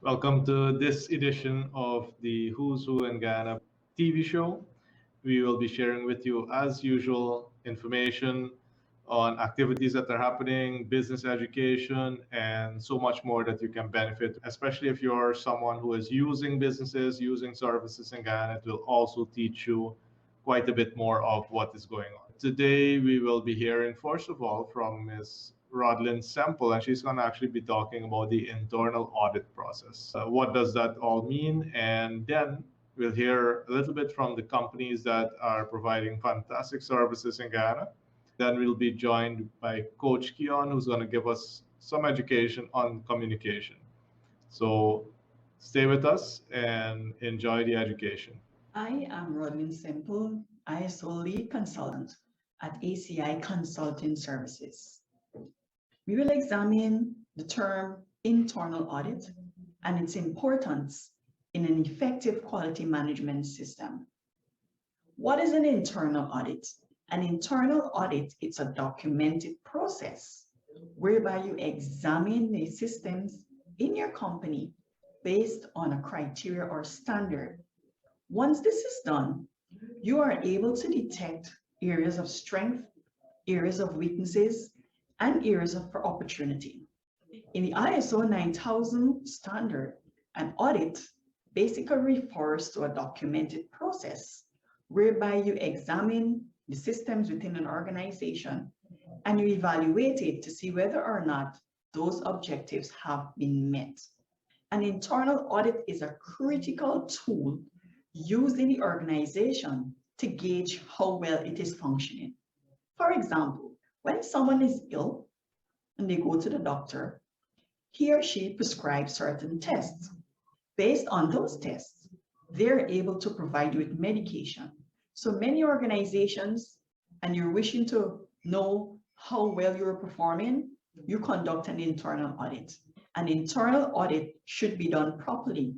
Welcome to this edition of the Who's Who in Guyana TV show. We will be sharing with you, as usual, information on activities that are happening, business education, and so much more that you can benefit, especially if you're someone who is using businesses, using services in Guyana. It will also teach you quite a bit more of what is going on. Today, we will be hearing, first of all, from Ms. Rodlyn Semple, and she's going to actually be talking about the internal audit process. What does that all mean? And then we'll hear a little bit from the companies that are providing fantastic services in Guyana. Then we'll be joined by Coach Keon, who's going to give us some education on communication. So stay with us and enjoy the education. I am Rodlyn Semple, ISO Lead Consultant at ACI Consulting Services. We will examine the term internal audit and its importance in an effective quality management system. What is an internal audit? An internal audit is a documented process whereby you examine the systems in your company based on a criteria or standard. Once this is done, you are able to detect areas of strength, areas of weaknesses, and areas for opportunity. In the ISO 9000 standard, an audit basically refers to a documented process whereby you examine the systems within an organization and you evaluate it to see whether or not those objectives have been met. An internal audit is a critical tool used in the organization to gauge how well it is functioning. For example, when someone is ill and they go to the doctor, he or she prescribes certain tests. Based on those tests, they're able to provide you with medication. So many organizations, and you're wishing to know how well you're performing, you conduct an internal audit. An internal audit should be done properly.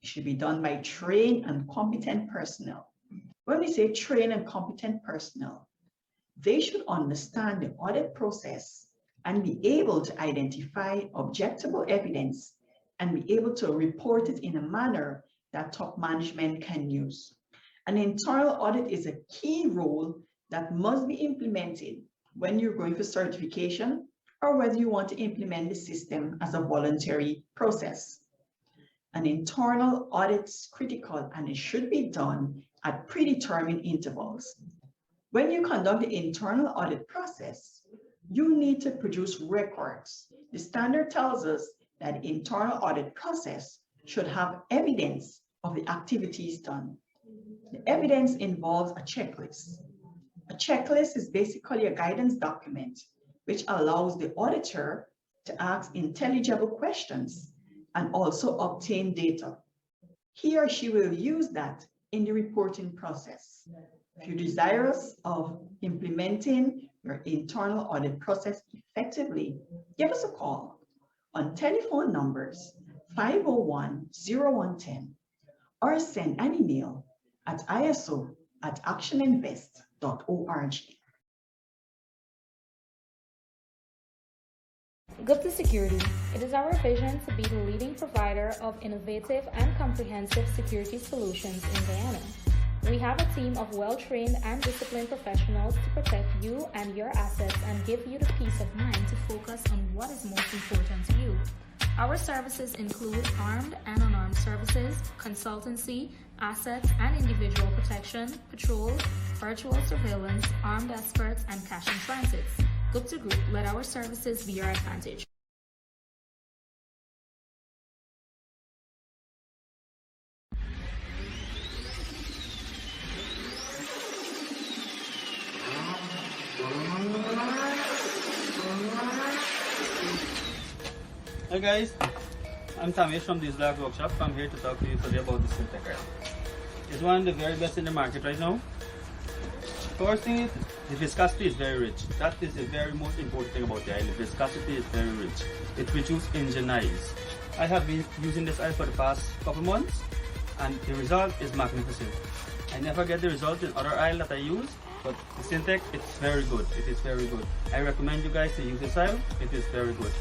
It should be done by trained and competent personnel. When we say trained and competent personnel, they should understand the audit process and be able to identify objectable evidence and be able to report it in a manner that top management can use. An internal audit is a key role that must be implemented when you're going for certification or whether you want to implement the system as a voluntary process. An internal audit is critical and it should be done at predetermined intervals. When you conduct the internal audit process, you need to produce records. The standard tells us that the internal audit process should have evidence of the activities done. The evidence involves a checklist. A checklist is basically a guidance document which allows the auditor to ask intelligible questions and also obtain data. He or she will use that in the reporting process. If you're desirous of implementing your internal audit process effectively, give us a call on telephone numbers 501-0110 or send an email at iso@actioninvest.org. Gupta Security. It is our vision to be the leading provider of innovative and comprehensive security solutions in Guyana. We have a team of well-trained and disciplined professionals to protect you and your assets and give you the peace of mind to focus on what is most important to you. Our services include armed and unarmed services, consultancy, assets and individual protection, patrol, virtual surveillance, armed escorts, and cash in transits. Gupta Group, let our services be your advantage. Hi guys, I'm Tamesh from this Black Workshop. I'm here to talk to you today about the Syntec Rail. It's one of the very best in the market right now. First thing is, the viscosity is very rich. That is the very most important thing about the oil. The viscosity is very rich. It reduces engine noise. I have been using this oil for the past couple months and the result is magnificent. I never get the result in other oil that I use, but the Syntec, it's very good. It is very good. I recommend you guys to use this oil. It is very good.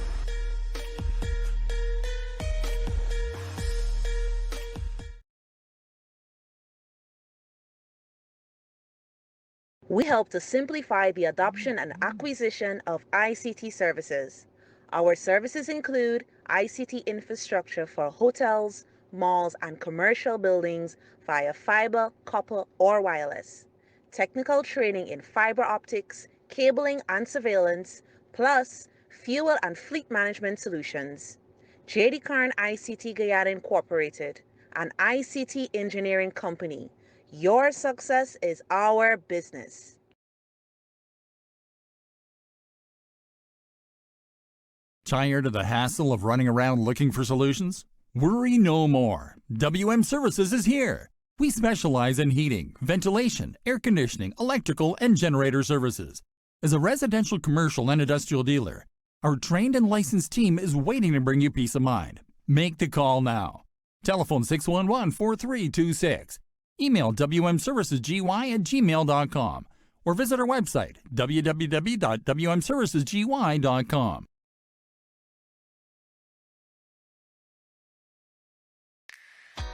We help to simplify the adoption and acquisition of ICT services. Our services include ICT infrastructure for hotels, malls, and commercial buildings via fiber, copper, or wireless, technical training in fiber optics, cabling, and surveillance, plus fuel and fleet management solutions. J.D. Karn ICT Guyana Incorporated, an ICT engineering company. Your success is our business. Tired of the hassle of running around looking for solutions? Worry no more. WM Services is here. We specialize in heating, ventilation, air conditioning, electrical, and generator services. As a residential, commercial, and industrial dealer, our trained and licensed team is waiting to bring you peace of mind. Make the call now. Telephone 611-4326. Email wmservicesgy@gmail.com or visit our website, www.wmservicesgy.com.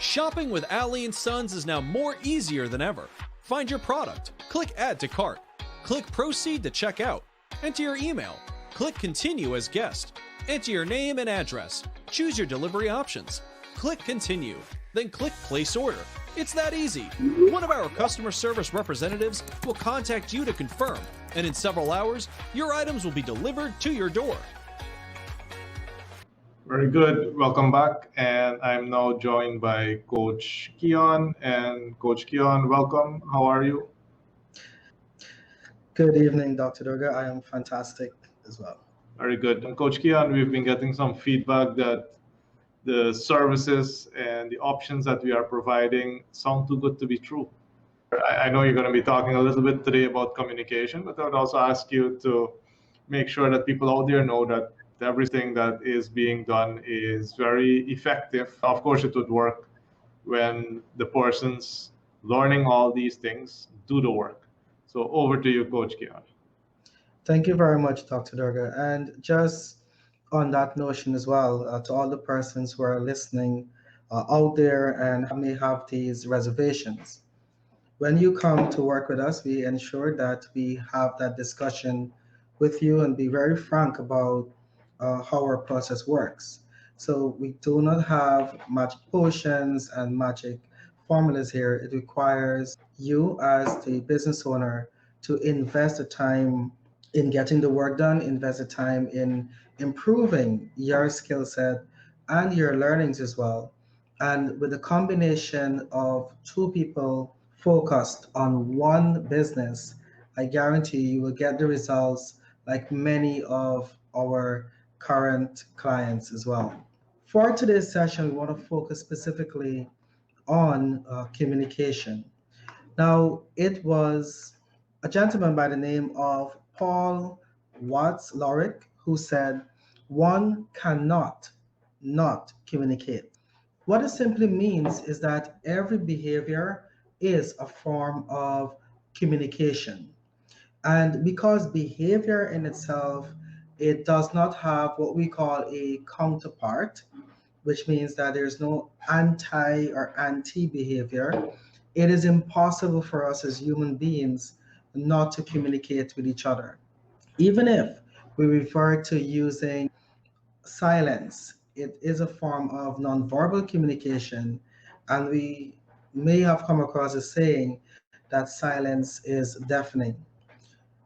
Shopping with Ali & Sons is now more easier than ever. Find your product, click Add to Cart, click Proceed to check out, enter your email, click Continue as guest, enter your name and address, choose your delivery options, click Continue, then click Place Order. It's that easy. One of our customer service representatives will contact you to confirm, and in several hours, your items will be delivered to your door. Very good. Welcome back. And I'm now joined by Coach Keon. And Coach Keon, welcome. How are you? Good evening, Dr. Doerga. I am fantastic as well. Very good. And Coach Keon, we've been getting some feedback that the services and the options that we are providing sound too good to be true. I know you're going to be talking a little bit today about communication, but I would also ask you to make sure that people out there know that everything that is being done is very effective. Of course, it would work when the persons learning all these things do the work. So over to you, Coach Keon. Thank you very much, Dr. Doerga. And just on that notion as well, to all the persons who are listening out there and may have these reservations, when you come to work with us, we ensure that we have that discussion with you and be very frank about how our process works. So we do not have magic potions and magic formulas here. It requires you as the business owner to invest the time in getting the work done, invest the time in improving your skill set and your learnings as well. And with a combination of two people focused on one business, I guarantee you will get the results like many of our current clients as well. For today's session, we want to focus specifically on communication. Now, it was a gentleman by the name of Paul Watts Lorick who said, one cannot not communicate. What it simply means is that every behavior is a form of communication. And because behavior in itself, it does not have what we call a counterpart, which means that there's no anti or anti behavior. It is impossible for us as human beings not to communicate with each other. Even if we refer to using silence, it is a form of nonverbal communication, and we may have come across a saying that silence is deafening.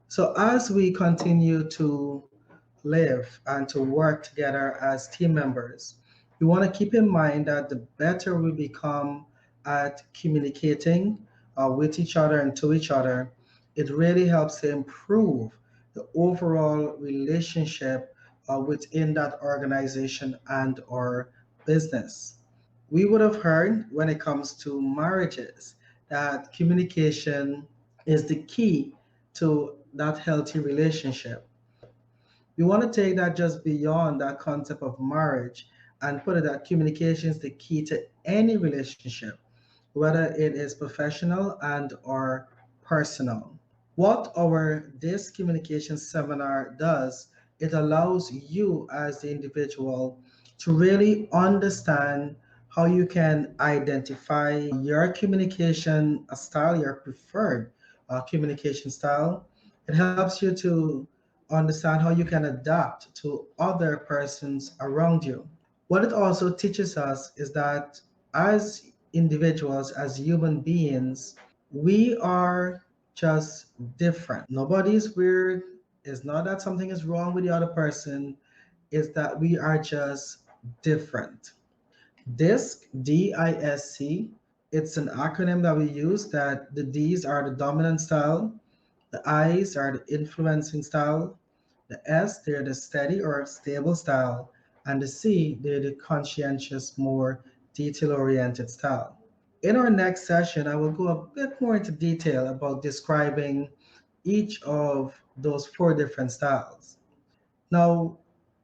So as we continue to live and to work together as team members, we want to keep in mind that the better we become at communicating with each other and to each other, it really helps to improve the overall relationship within that organization and or business. We would have heard when it comes to marriages that communication is the key to that healthy relationship. We want to take that just beyond that concept of marriage and put it that communication is the key to any relationship, whether it is professional and or personal. What our This Communication Seminar does, it allows you as the individual to really understand how you can identify your communication style, your preferred communication style. It helps you to understand how you can adapt to other persons around you. What it also teaches us is that as individuals, as human beings, we are just different. Nobody's weird. It's not that something is wrong with the other person, it's that we are just different. DISC, DISC, it's an acronym that we use that the D's are the dominant style, the I's are the influencing style, the S, they're the steady or stable style, and the C, they're the conscientious, more detail-oriented style. In our next session, I will go a bit more into detail about describing each of those four different styles. Now,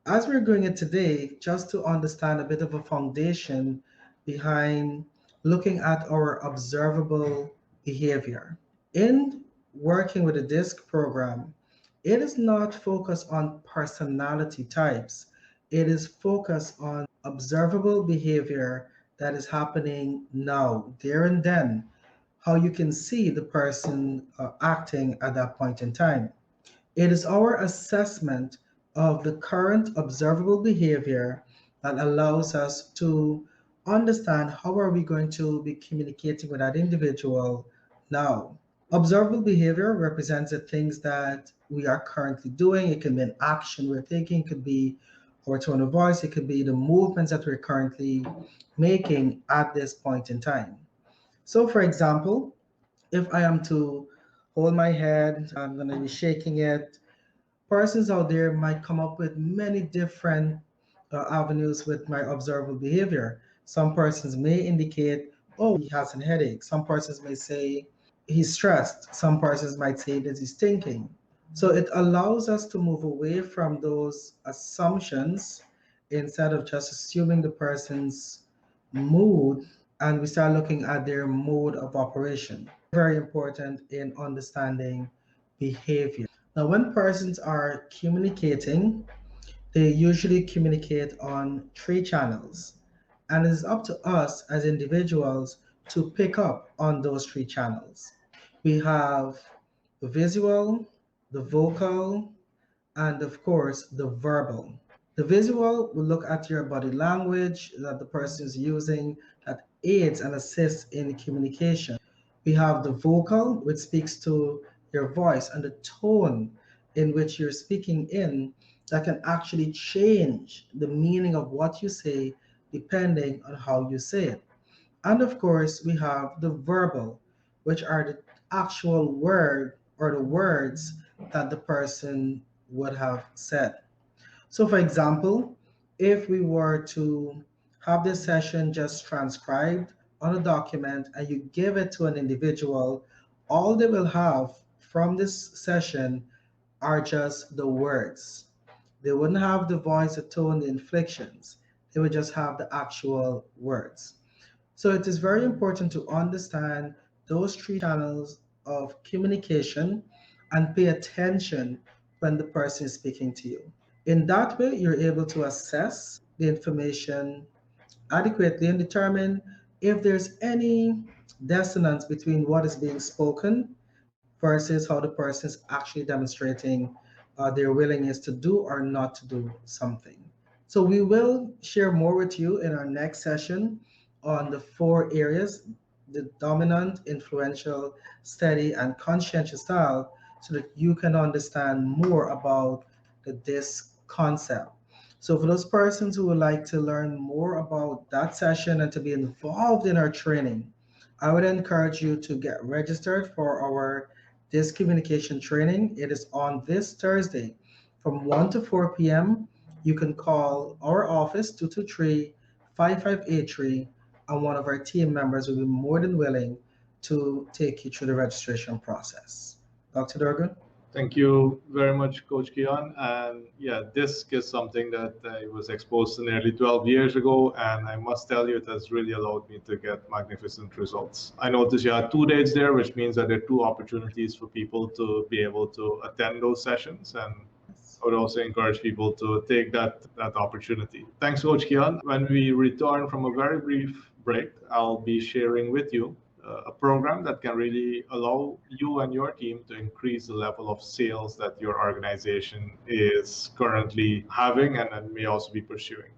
as we're doing it today, just to understand a bit of a foundation behind looking at our observable behavior. In working with the DISC program, it is not focused on personality types. It is focused on observable behavior that is happening now, there and then, how you can see the person acting at that point in time. It is our assessment of the current observable behavior that allows us to understand how are we going to be communicating with that individual now. Observable behavior represents the things that we are currently doing. It can be an action we're taking, it could be our tone of voice, it could be the movements that we're currently making at this point in time. So for example, if I am to hold my head, I'm going to be shaking it. Persons out there might come up with many different avenues with my observable behavior. Some persons may indicate, oh, he has a headache. Some persons may say he's stressed. Some persons might say that he's thinking. So it allows us to move away from those assumptions instead of just assuming the person's mood, and we start looking at their mode of operation. Very important in understanding behavior. Now, when persons are communicating, they usually communicate on three channels, and it is up to us as individuals to pick up on those three channels. We have the visual, the vocal, and of course, the verbal. The visual will look at your body language that the person is using that aids and assists in communication. We have the vocal, which speaks to your voice and the tone in which you're speaking in that can actually change the meaning of what you say depending on how you say it. And of course, we have the verbal, which are the actual word or the words that the person would have said. So for example, if we were to have this session just transcribed on a document and you give it to an individual, all they will have from this session are just the words. They wouldn't have the voice, the tone, the inflections. They would just have the actual words. So it is very important to understand those three channels of communication and pay attention when the person is speaking to you. In that way, you're able to assess the information adequately and determine if there's any dissonance between what is being spoken versus how the person is actually demonstrating their willingness to do or not to do something. So we will share more with you in our next session on the four areas, the dominant, influential, steady, and conscientious style, so that you can understand more about this concept. So for those persons who would like to learn more about that session and to be involved in our training, I would encourage you to get registered for our DISC communication training. It is on this Thursday from 1 to 4 p.m. You can call our office 223-5583, and one of our team members will be more than willing to take you through the registration process. Dr. Doerga? Thank you very much, Coach Keon. And yeah, DISC is something that I was exposed to nearly 12 years ago, and I must tell you, it has really allowed me to get magnificent results. I noticed you had 2 days there, which means that there are 2 opportunities for people to be able to attend those sessions. And I would also encourage people to take that opportunity. Thanks, Coach Keon. When we return from a very brief break, I'll be sharing with you a program that can really allow you and your team to increase the level of sales that your organization is currently having and may also be pursuing.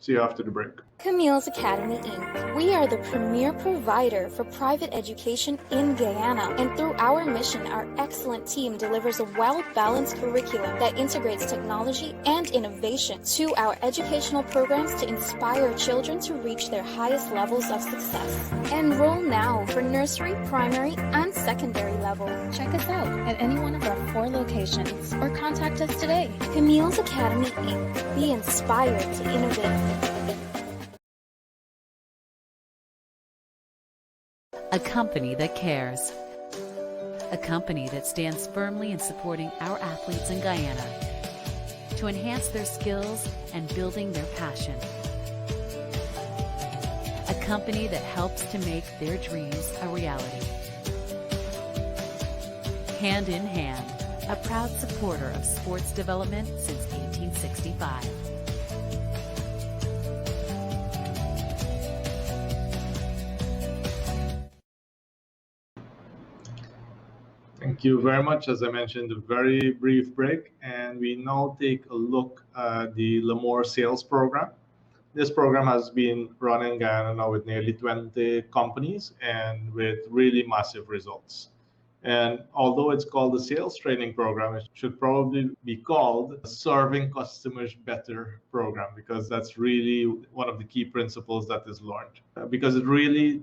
See you after the break. Camille's Academy Inc. We are the premier provider for private education in Guyana, and through our mission, our excellent team delivers a well-balanced curriculum that integrates technology and innovation to our educational programs to inspire children to reach their highest levels of success. Enroll now for nursery, primary, and secondary level. Check us out at any one of our 4 locations or contact us today. Camille's Academy Inc. Be inspired to innovate. A company that cares. A company that stands firmly in supporting our athletes in Guyana to enhance their skills and building their passion. A company that helps to make their dreams a reality. Hand in hand, a proud supporter of sports development since 1865. Thank you very much. As I mentioned, a very brief break, and we now take a look at the Lammore Sales program. This program has been run in Guyana now with nearly 20 companies and with really massive results. And although it's called the sales training program, it should probably be called serving customers better program, because that's really one of the key principles that is learned, because it really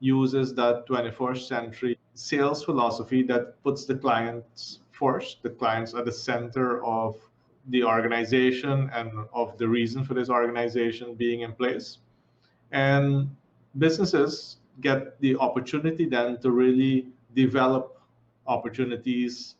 uses that 21st century sales philosophy that puts the clients first, the clients at the center of the organization and of the reason for this organization being in place. And businesses get the opportunity then to really develop opportunities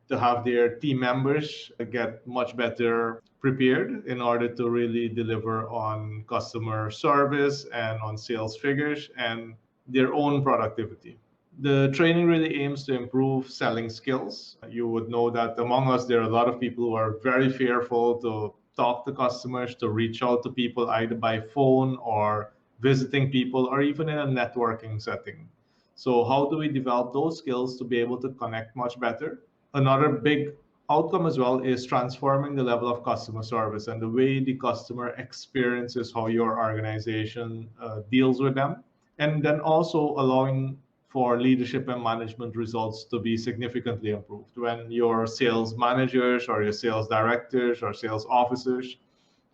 to have their team members get much better prepared in order to really deliver on customer service and on sales figures and their own productivity. The training really aims to improve selling skills. You would know that among us, there are a lot of people who are very fearful to talk to customers, to reach out to people either by phone or visiting people or even in a networking setting. So how do we develop those skills to be able to connect much better? Another big outcome as well is transforming the level of customer service and the way the customer experiences how your organization deals with them. And then also allowing for leadership and management results to be significantly improved. When your sales managers or your sales directors or sales officers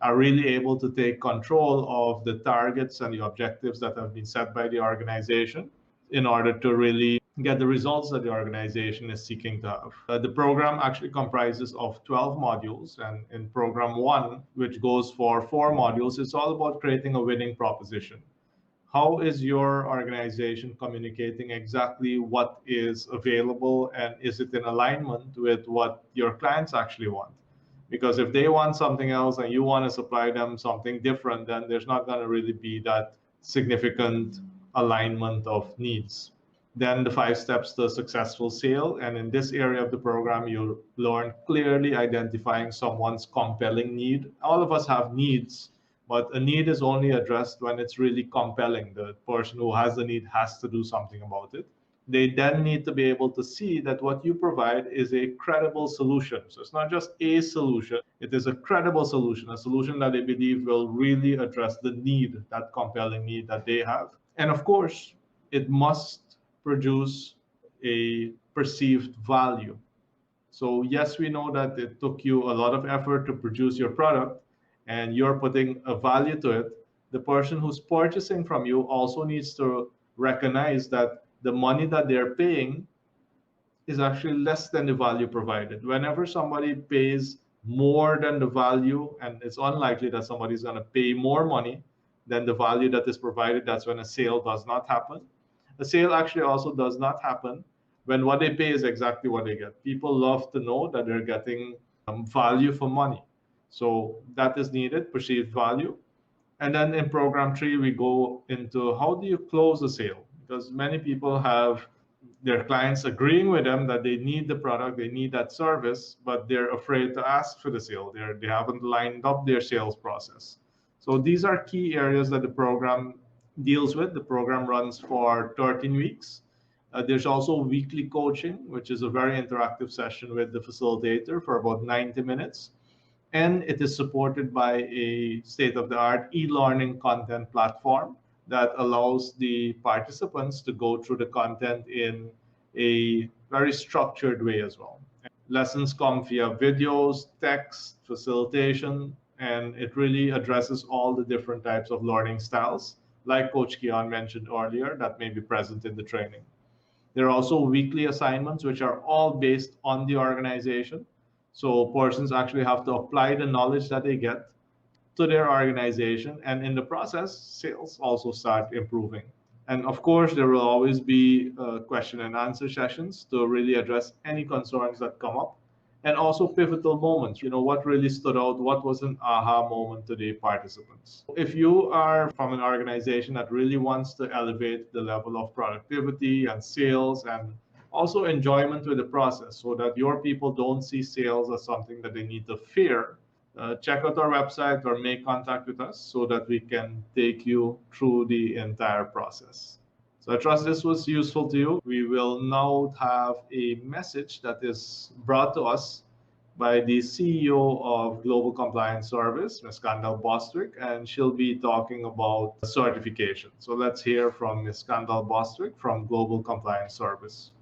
are really able to take control of the targets and the objectives that have been set by the organization in order to really get the results that the organization is seeking to have. The program actually comprises of 12 modules, and in program 1, which goes for 4 modules, it's all about creating a winning proposition. How is your organization communicating exactly what is available, and is it in alignment with what your clients actually want? Because if they want something else and you want to supply them something different, then there's not going to really be that significant alignment of needs. Then the 5 steps to a successful sale. And in this area of the program, you'll learn clearly identifying someone's compelling need. All of us have needs, but a need is only addressed when it's really compelling. The person who has the need has to do something about it. They then need to be able to see that what you provide is a credible solution. So it's not just a solution, it is a credible solution, a solution that they believe will really address the need, that compelling need that they have. And of course, it must produce a perceived value. So yes, we know that it took you a lot of effort to produce your product, and you're putting a value to it. The person who's purchasing from you also needs to recognize that the money that they're paying is actually less than the value provided. Whenever somebody pays more than the value, and it's unlikely that somebody's going to pay more money than the value that is provided, that's when a sale does not happen. A sale actually also does not happen when what they pay is exactly what they get. People love to know that they're getting value for money. So that is needed, perceived value. And then in program 3, we go into how do you close a sale? Because many people have their clients agreeing with them that they need the product, they need that service, but they're afraid to ask for the sale. They haven't lined up their sales process. So these are key areas that the program deals with. The program runs for 13 weeks. There's also weekly coaching, which is a very interactive session with the facilitator for about 90 minutes. And it is supported by a state-of-the-art e-learning content platform that allows the participants to go through the content in a very structured way as well. Lessons come via videos, text, facilitation, and it really addresses all the different types of learning styles, like Coach Keon mentioned earlier, that may be present in the training. There are also weekly assignments, which are all based on the organization. So persons actually have to apply the knowledge that they get to their organization, and in the process, sales also start improving. And of course, there will always be question and answer sessions to really address any concerns that come up, and also pivotal moments. What really stood out, what was an aha moment to the participants. If you are from an organization that really wants to elevate the level of productivity and sales and also enjoyment with the process so that your people don't see sales as something that they need to fear, check out our website or make contact with us so that we can take you through the entire process. So I trust this was useful to you. We will now have a message that is brought to us by the CEO of Global Compliance Service, Ms. Candelle Bostwick, and she'll be talking about certification. So let's hear from Ms. Candelle Bostwick from Global Compliance Service.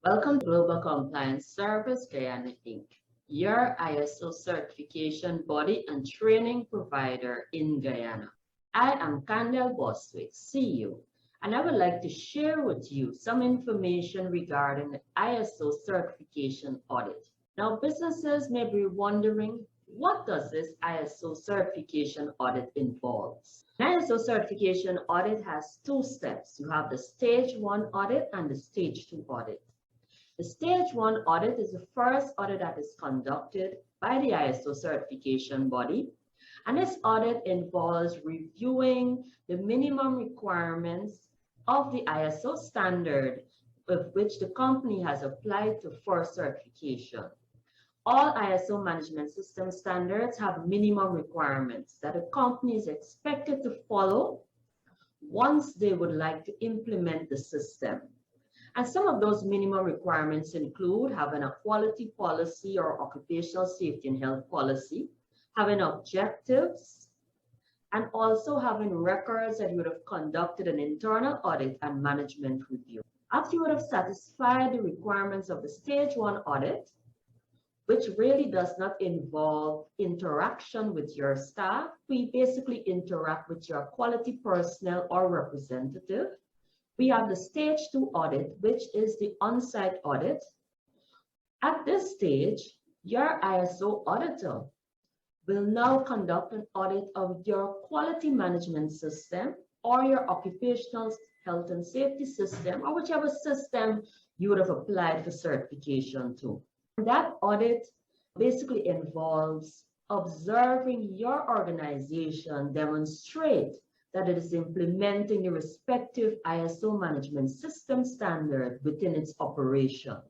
Welcome to Global Compliance Service Guyana Inc., your ISO certification body and training provider in Guyana. I am Candelle Bostwick, CEO, and I would like to share with you some information regarding the ISO certification audit. Now, businesses may be wondering, what does this ISO certification audit involve? An ISO certification audit has two steps. You have the stage 1 audit and the stage 2 audit. The stage 1 audit is the first audit that is conducted by the ISO certification body, and this audit involves reviewing the minimum requirements of the ISO standard with which the company has applied for certification. All ISO management system standards have minimum requirements that a company is expected to follow once they would like to implement the system. And some of those minimum requirements include having a quality policy or occupational safety and health policy, having objectives, and also having records that you would have conducted an internal audit and management review. After you would have satisfied the requirements of the stage 1 audit, which really does not involve interaction with your staff, we basically interact with your quality personnel or representative. We have the stage 2 audit, which is the on-site audit. At this stage, your ISO auditor will now conduct an audit of your quality management system or your occupational health and safety system, or whichever system you would have applied for certification to. That audit basically involves observing your organization demonstrate that it is implementing the respective ISO management system standard within its operations.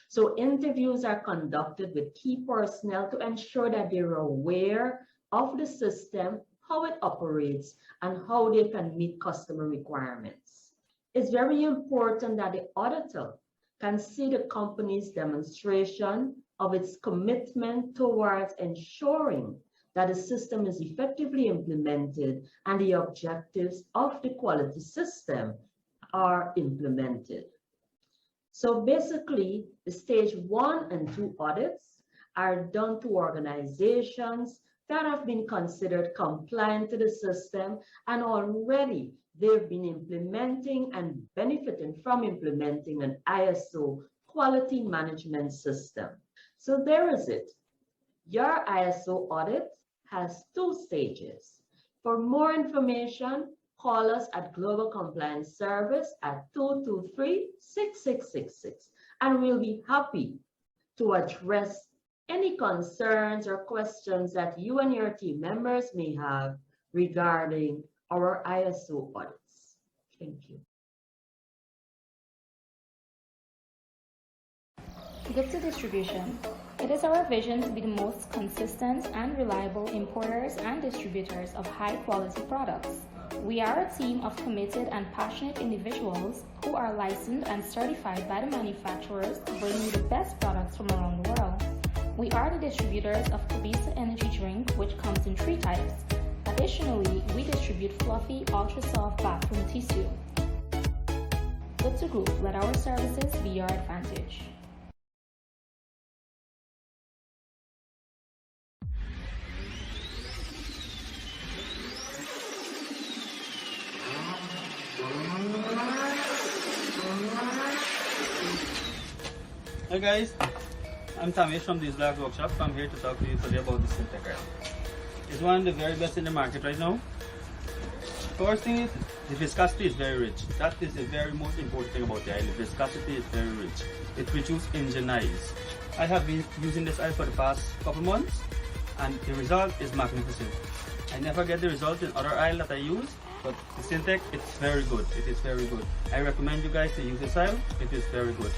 So interviews are conducted with key personnel to ensure that they're aware of the system, how it operates, and how they can meet customer requirements. It's very important that the auditor can see the company's demonstration of its commitment towards ensuring that the system is effectively implemented and the objectives of the quality system are implemented. So basically, the stage 1 and 2 audits are done to organizations that have been considered compliant to the system and already they've been implementing and benefiting from implementing an ISO quality management system. So there is it. Your ISO audit has 2 stages. For more information, call us at Global Compliance Service at 223-6666, and we'll be happy to address any concerns or questions that you and your team members may have regarding our ISO audits. Thank you. Goods distribution. It is our vision to be the most consistent and reliable importers and distributors of high-quality products. We are a team of committed and passionate individuals who are licensed and certified by the manufacturers to bring you the best products from around the world. We are the distributors of Kabisa Energy Drink, which comes in 3 types. Additionally, we distribute fluffy, ultra-soft bathroom tissue. Good to Group, let our services be your advantage. Hi guys, I'm Tamesh from the Isla Workshop. I'm here to talk to you today about this fintech card. It's one of the very best in the market right now. First thing is, the viscosity is very rich. That is the very most important thing about the oil. The viscosity is very rich. It reduces engine eyes. I have been using this oil for the past couple months and the result is magnificent. I never get the result in other oil that I use, but the Syntec, it's very good. It is very good. I recommend you guys to use this oil. It is very good.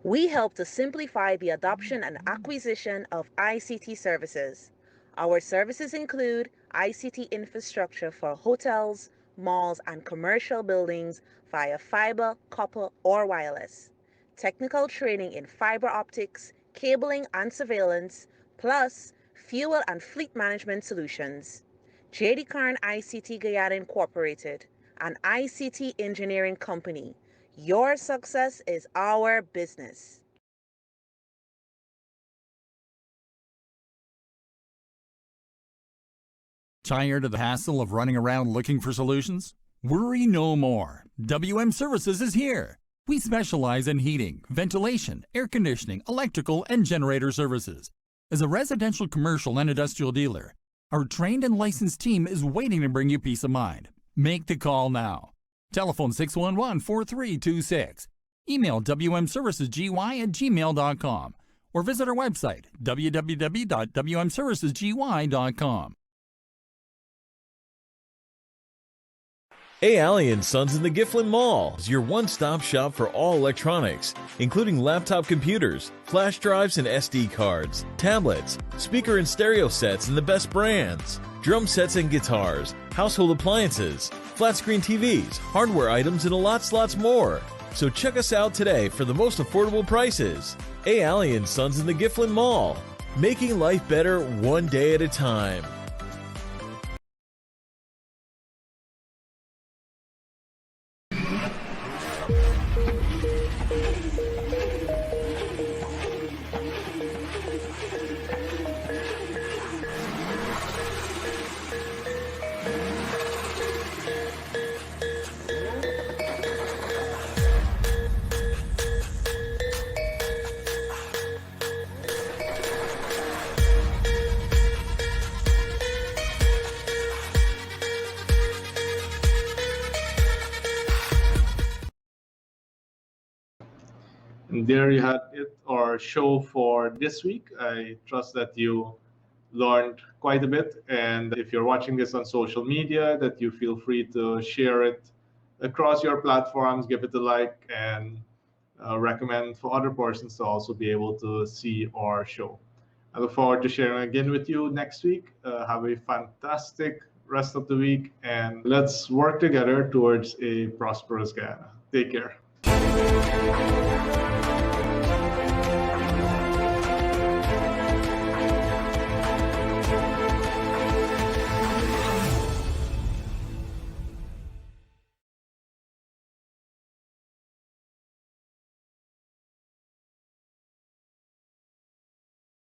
We help to simplify the adoption and acquisition of ICT services. Our services include ICT infrastructure for hotels, malls, and commercial buildings via fiber, copper, or wireless, technical training in fiber optics, cabling and surveillance, plus fuel and fleet management solutions. J.D. Karn ICT Guyana Incorporated, an ICT engineering company. Your success is our business. Tired of the hassle of running around looking for solutions? Worry no more. WM Services is here. We specialize in heating, ventilation, air conditioning, electrical, and generator services. As a residential, commercial, and industrial dealer, our trained and licensed team is waiting to bring you peace of mind. Make the call now. Telephone 611-4326. Email wmservicesgy@gmail.com or visit our website www.wmservicesgy.com. ACI Sons in the Gifflin Mall is your one-stop shop for all electronics, including laptop computers, flash drives and SD cards, tablets, speaker and stereo sets and the best brands, drum sets and guitars, household appliances, flat-screen TVs, hardware items, and lots more. So check us out today for the most affordable prices. ACI Sons in the Gifflin Mall, making life better one day at a time. And there you had it, our show for this week. I trust that you learned quite a bit. And if you're watching this on social media, that you feel free to share it across your platforms, give it a like, and recommend for other persons to also be able to see our show. I look forward to sharing again with you next week. Have a fantastic rest of the week, and let's work together towards a prosperous Guyana. Take care.